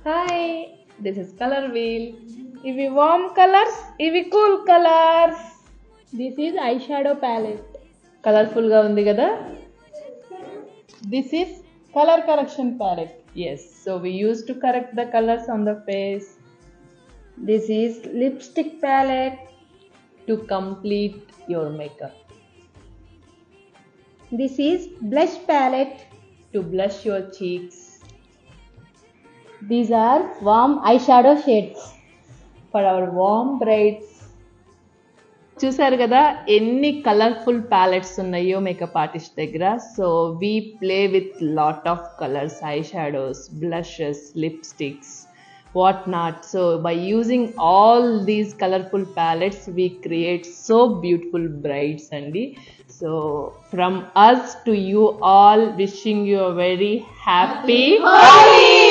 Hi, this is Color Wheel. Ivi warm colors, ivi cool colors. This is eyeshadow palette. Colorful ga undi kada? This is color correction palette. Yes, so we used to correct the colors on the face. This is lipstick palette. To complete your makeup. This is blush palette. To blush your cheeks. These are warm eyeshadow shades. For our warm brides. చూసారు కదా ఎన్ని colourful palettes ఉన్నాయో makeup artist దగ్గర. So we play with lot of colours, I shadows, blushes, lipsticks, what not. So by using all these colorful palettes we create so beautiful brides andi. So from us to you all, wishing you a very happy Holi.